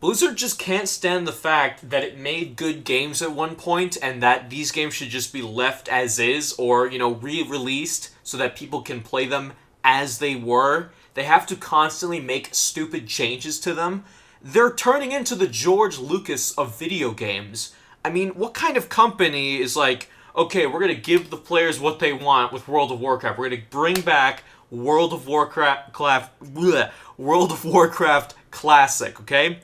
Blizzard just can't stand the fact that it made good games at one point and that these games should just be left as is or, re-released so that people can play them as they were. They have to constantly make stupid changes to them. They're turning into the George Lucas of video games. I mean, what kind of company is like, okay, we're going to give the players what they want with World of Warcraft. We're going to bring back World of Warcraft Classic, okay?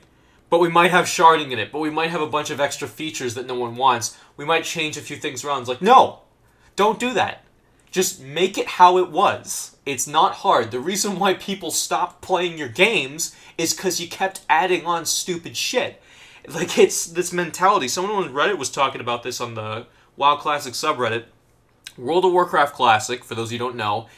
But we might have sharding in it, but we might have a bunch of extra features that no one wants. We might change a few things around. It's like, no, don't do that. Just make it how it was. It's not hard. The reason why people stopped playing your games is because you kept adding on stupid shit. Like, it's this mentality. Someone on Reddit was talking about this on the WoW Classic subreddit. World of Warcraft Classic, for those of you who don't know,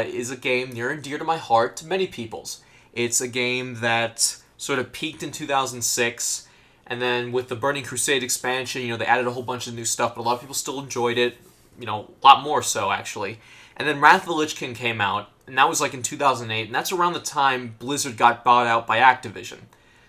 is a game near and dear to my heart to many people's. It's a game that sort of peaked in 2006, and then with the Burning Crusade expansion, they added a whole bunch of new stuff, but a lot of people still enjoyed it, a lot more so, actually. And then Wrath of the Lich King came out, and that was like in 2008, and that's around the time Blizzard got bought out by Activision.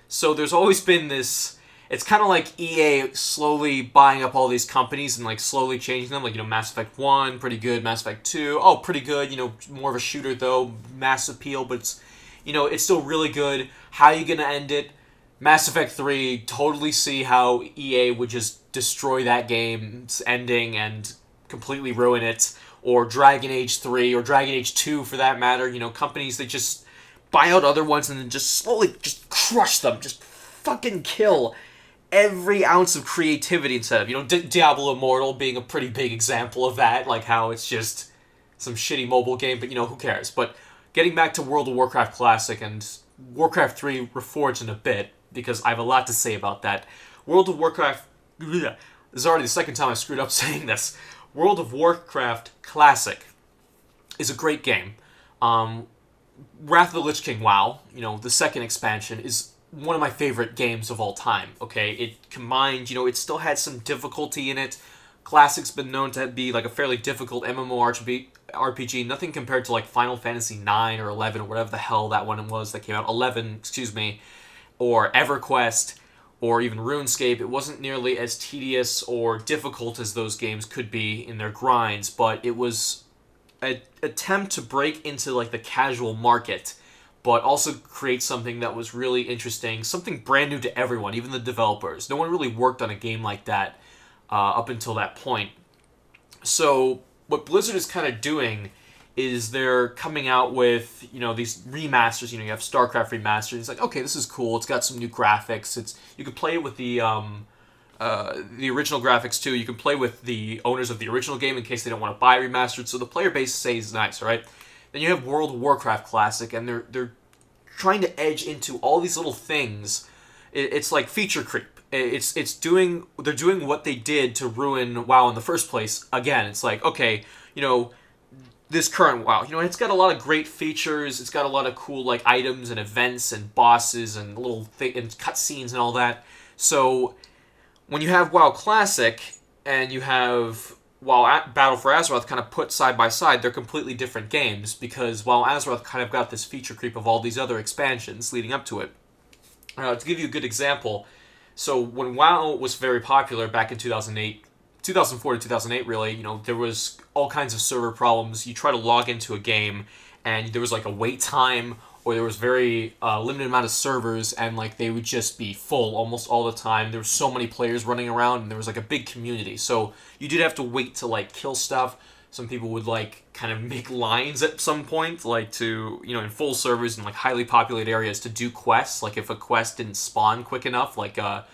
So there's always been this, it's kind of like EA slowly buying up all these companies and like slowly changing them, like, Mass Effect 1, pretty good, Mass Effect 2, oh, pretty good, more of a shooter though, mass appeal, but it's, it's still really good. How are you going to end it? Mass Effect 3, totally see how EA would just destroy that game's ending and completely ruin it. Or Dragon Age 3, or Dragon Age 2 for that matter. Companies that just buy out other ones and then just slowly just crush them. Just fucking kill every ounce of creativity instead of, Diablo Immortal being a pretty big example of that. Like how it's just some shitty mobile game, but who cares? But getting back to World of Warcraft Classic and Warcraft 3 Reforged in a bit, because I have a lot to say about that. World of Warcraft... This is already the second time I screwed up saying this. World of Warcraft Classic is a great game. Wrath of the Lich King, WoW, the second expansion, is one of my favorite games of all time, okay? It combined, it still had some difficulty in it. Classic's been known to be like a fairly difficult MMORPG, nothing compared to like Final Fantasy 9 or 11 or whatever the hell that one was that came out, 11, excuse me, or EverQuest, or even RuneScape. It wasn't nearly as tedious or difficult as those games could be in their grinds, but it was an attempt to break into like the casual market, but also create something that was really interesting, something brand new to everyone, even the developers. No one really worked on a game like that up until that point. So what Blizzard is kind of doing is they're coming out with, these remasters. You have StarCraft remastered. It's like, okay, this is cool. It's got some new graphics. You can play it with the original graphics too. You can play with the owners of the original game in case they don't want to buy remastered. So the player base stays nice, right? Then you have World of Warcraft Classic, and they're trying to edge into all these little things. It's like feature creep. They're doing what they did to ruin WoW in the first place. Again, it's like, okay, this current WoW, it's got a lot of great features. It's got a lot of cool like items and events and bosses and little and cutscenes and all that. So when you have WoW Classic and you have WoW Battle for Azeroth kind of put side by side, they're completely different games because WoW Azeroth kind of got this feature creep of all these other expansions leading up to it. To give you a good example, so when WoW was very popular back in 2008, 2004 to 2008 really, there was all kinds of server problems. You try to log into a game and there was like a wait time, or there was very limited amount of servers, and like they would just be full almost all the time. There were so many players running around, and there was like a big community. So you did have to wait to like kill stuff. Some people would like kind of make lines at some point, like to, in full servers in like highly populated areas to do quests. Like if a quest didn't spawn quick enough, like a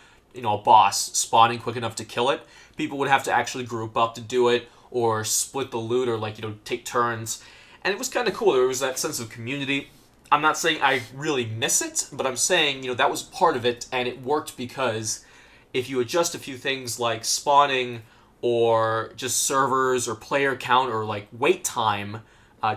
boss spawning quick enough to kill it, people would have to actually group up to do it, or split the loot, or like, take turns. And it was kind of cool. There was that sense of community. I'm not saying I really miss it, but I'm saying, that was part of it, and it worked because if you adjust a few things like spawning, or just servers, or player count, or like wait time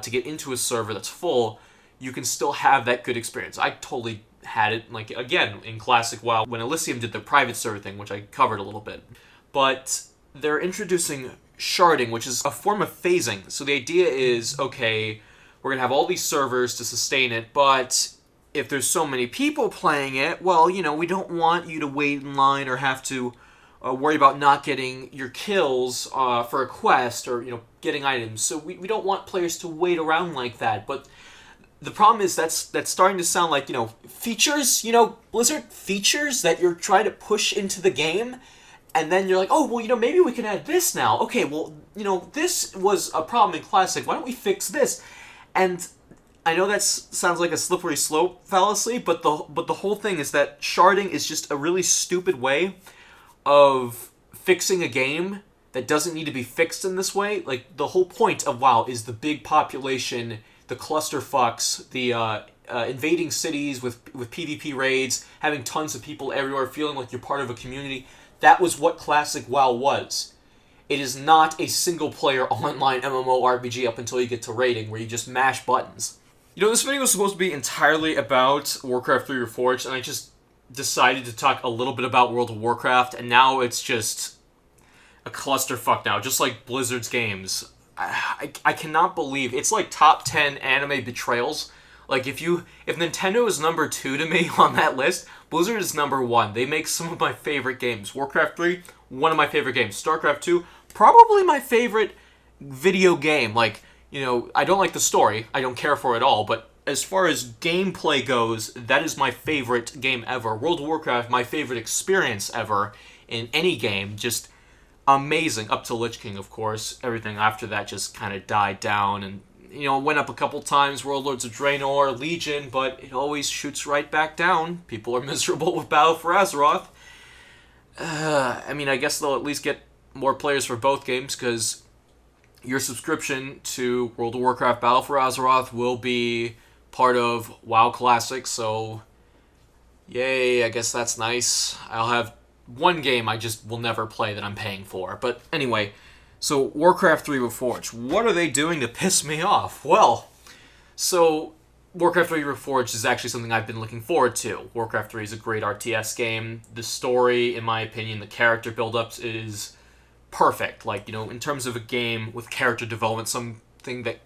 to get into a server that's full, you can still have that good experience. I totally had it, like, again, in Classic WoW, when Elysium did the private server thing, which I covered a little bit. But they're introducing sharding, which is a form of phasing. So the idea is, okay, we're going to have all these servers to sustain it, but if there's so many people playing it, well, we don't want you to wait in line or have to worry about not getting your kills for a quest or, getting items. So we don't want players to wait around like that. But the problem is that's starting to sound like, features, Blizzard features that you're trying to push into the game. And then you're like, oh, well, maybe we can add this now. Okay, well, this was a problem in Classic. Why don't we fix this? And I know that sounds like a slippery slope fallacy, but the whole thing is that sharding is just a really stupid way of fixing a game that doesn't need to be fixed in this way. Like, the whole point of WoW is the big population, the clusterfucks, the invading cities with PvP raids, having tons of people everywhere, feeling like you're part of a community. That was what Classic WoW was. It is not a single-player online MMORPG up until you get to raiding, where you just mash buttons. This video was supposed to be entirely about Warcraft 3 Reforged, and I just decided to talk a little bit about World of Warcraft, and now it's just a clusterfuck now, just like Blizzard's games. I cannot believe it's like top 10 anime betrayals. Like, if Nintendo is number 2 to me on that list, Blizzard is number 1. They make some of my favorite games. Warcraft 3, one of my favorite games. StarCraft 2, probably my favorite video game. Like, I don't like the story. I don't care for it at all. But as far as gameplay goes, that is my favorite game ever. World of Warcraft, my favorite experience ever in any game. Just amazing. Up to Lich King, of course. Everything after that just kind of died down and, went up a couple times. World Lords of Draenor, Legion, but it always shoots right back down. People are miserable with Battle for Azeroth. I guess they'll at least get more players for both games, because your subscription to World of Warcraft Battle for Azeroth will be part of WoW Classic, so yay, I guess that's nice. I'll have one game I just will never play that I'm paying for. But anyway, so Warcraft 3 Reforged. What are they doing to piss me off? Well, so Warcraft 3 Reforged is actually something I've been looking forward to. Warcraft 3 is a great RTS game. The story, in my opinion, the character build-ups is perfect. Like, in terms of a game with character development, something that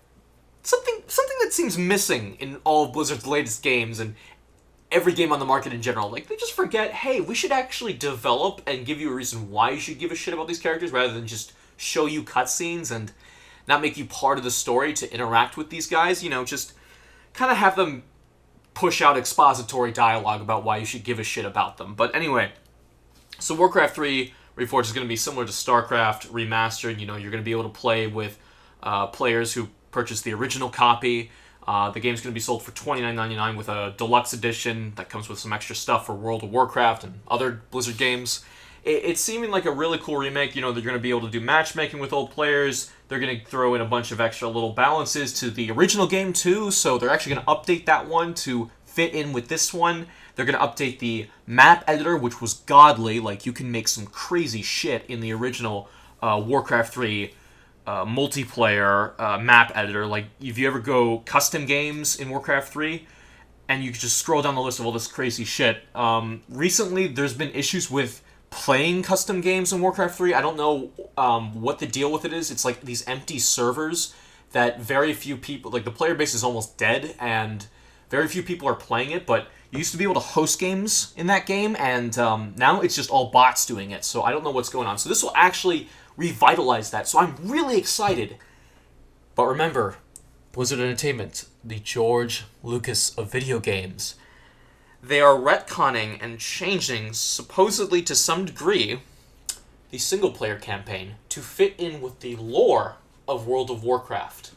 seems missing in all of Blizzard's latest games and every game on the market in general. Like, they just forget, hey, we should actually develop and give you a reason why you should give a shit about these characters, rather than just show you cutscenes and not make you part of the story to interact with these guys. Just kind of have them push out expository dialogue about why you should give a shit about them. But anyway, so Warcraft 3 Reforged is going to be similar to StarCraft Remastered. You're going to be able to play with players who purchased the original copy. The game's going to be sold for $29.99 with a deluxe edition that comes with some extra stuff for World of Warcraft and other Blizzard games. It's seeming like a really cool remake. They're going to be able to do matchmaking with old players. They're going to throw in a bunch of extra little balances to the original game too, so they're actually going to update that one to fit in with this one. They're going to update the map editor, which was godly. Like, you can make some crazy shit in the original Warcraft 3 multiplayer map editor. Like, if you ever go custom games in Warcraft 3, and you can just scroll down the list of all this crazy shit. Recently, there's been issues with playing custom games in Warcraft 3. I don't know what the deal with it is. It's like these empty servers that very few people... Like, the player base is almost dead, and very few people are playing it, but you used to be able to host games in that game, and now it's just all bots doing it, so I don't know what's going on. So this will actually revitalize that, so I'm really excited. But remember, Blizzard Entertainment, the George Lucas of video games, they are retconning and changing, supposedly to some degree, the single-player campaign to fit in with the lore of World of Warcraft.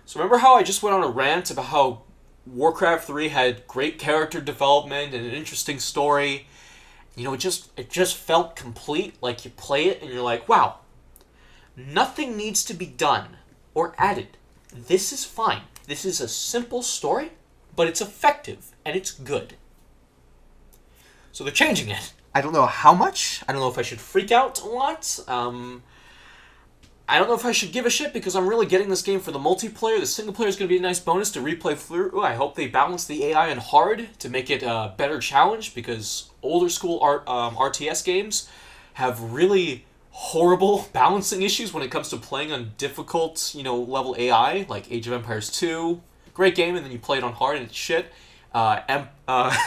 So remember how I just went on a rant about how Warcraft 3 had great character development and an interesting story? It just felt complete. Like, you play it and you're like, wow, nothing needs to be done or added. This is fine. This is a simple story, but it's effective and it's good. So they're changing it. I don't know how much. I don't know if I should freak out a lot. I don't know if I should give a shit, because I'm really getting this game for the multiplayer. The single player is going to be a nice bonus to replay through. I hope they balance the AI on hard to make it a better challenge, because older school RTS games have really horrible balancing issues when it comes to playing on difficult, level AI, like Age of Empires 2. great game, and then you play it on hard and it's shit.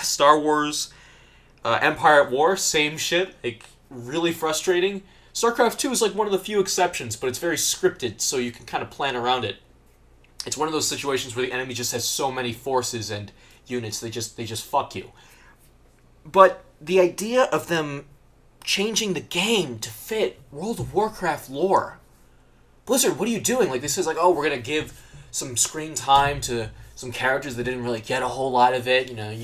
Star Wars Empire at War, same shit. Like, really frustrating. StarCraft 2 is like one of the few exceptions, but it's very scripted, so you can kind of plan around it. It's one of those situations where the enemy just has so many forces and units, they just fuck you. But the idea of them changing the game to fit World of Warcraft lore. Blizzard, what are you doing? Like, this is like, oh, we're going to give some screen time to some characters that didn't really get a whole lot of it. You know,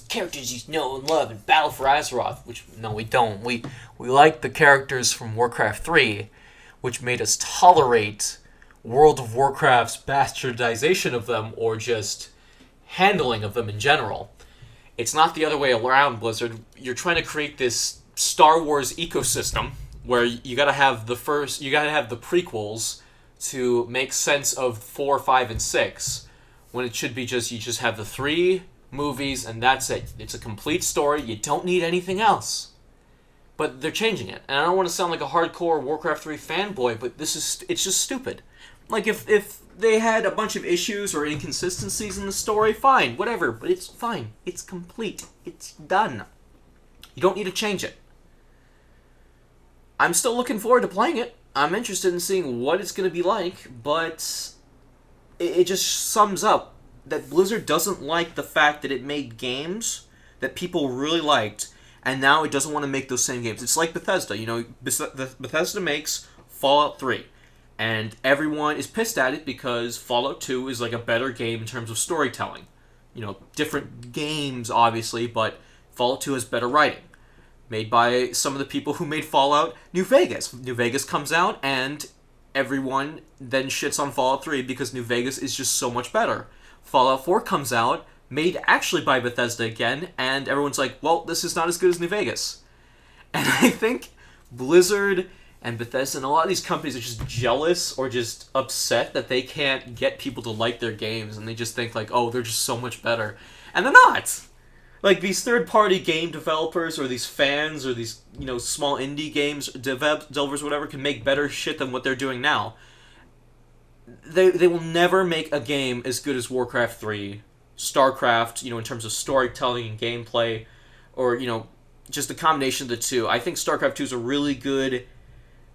characters you know and love in Battle for Azeroth, which, no, we don't. We like the characters from Warcraft 3, which made us tolerate World of Warcraft's bastardization of them, or just handling of them in general. It's not the other way around, Blizzard. You're trying to create this Star Wars ecosystem where you gotta have the prequels to make sense of 4, 5, and 6, when it should be you just have the 3 movies and that's it. It's a complete story. You don't need anything else. But they're changing it, and I don't want to sound like a hardcore Warcraft 3 fanboy, but it's just stupid. Like, if they had a bunch of issues or inconsistencies in the story, fine, whatever, but it's fine. It's complete. It's done. You don't need to change it. I'm still looking forward to playing it. I'm interested in seeing what it's going to be like, but it just sums up that Blizzard doesn't like the fact that it made games that people really liked, and now it doesn't want to make those same games. It's like Bethesda. You know, Bethesda makes Fallout 3. And everyone is pissed at it because Fallout 2 is like a better game in terms of storytelling. You know, different games, obviously, but Fallout 2 has better writing. Made by some of the people who made Fallout New Vegas. New Vegas comes out, and everyone then shits on Fallout 3 because New Vegas is just so much better. Fallout 4 comes out, made actually by Bethesda again, and everyone's like, well, this is not as good as New Vegas. And I think Blizzard and Bethesda and a lot of these companies are just jealous or just upset that they can't get people to like their games, and they just think like, oh, they're just so much better. And they're not! Like, these third-party game developers or these fans or these, you know, small indie games, developers, whatever, can make better shit than what they're doing now. They will never make a game as good as Warcraft 3, StarCraft, you know, in terms of storytelling and gameplay, or, you know, just the combination of the two. I think StarCraft 2 is a really good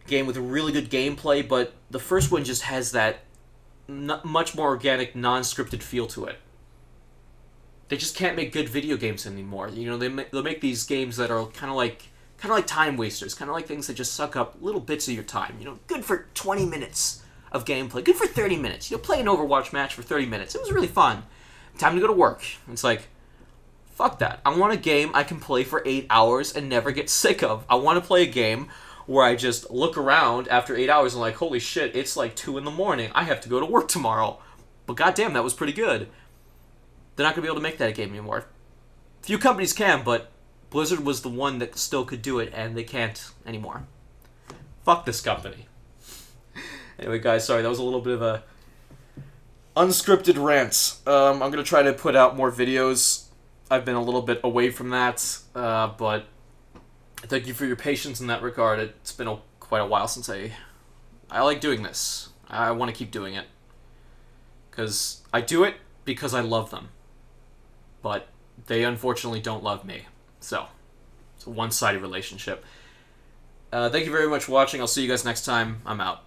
game with a really good gameplay, but the first one just has that much more organic, non-scripted feel to it. They just can't make good video games anymore. You know, they'll make these games that are kind of like time wasters, kind of like things that just suck up little bits of your time. You know, good for 20 minutes of gameplay, good for 30 minutes. You'll play an Overwatch match for 30 minutes. It was really fun. Time to go to work. It's like, fuck that. I want a game I can play for 8 hours and never get sick of. I want to play a game where I just look around after 8 hours and like, holy shit, it's like 2 in the morning. I have to go to work tomorrow. But goddamn, that was pretty good. They're not going to be able to make that game anymore. Few companies can, but Blizzard was the one that still could do it, and they can't anymore. Fuck this company. Anyway, guys, sorry, that was a little bit of a unscripted rant. I'm going to try to put out more videos. I've been a little bit away from that, but thank you for your patience in that regard. It's been quite a while since I like doing this. I want to keep doing it. Because I do it because I love them. But they unfortunately don't love me. So, it's a one-sided relationship. Thank you very much for watching. I'll see you guys next time. I'm out.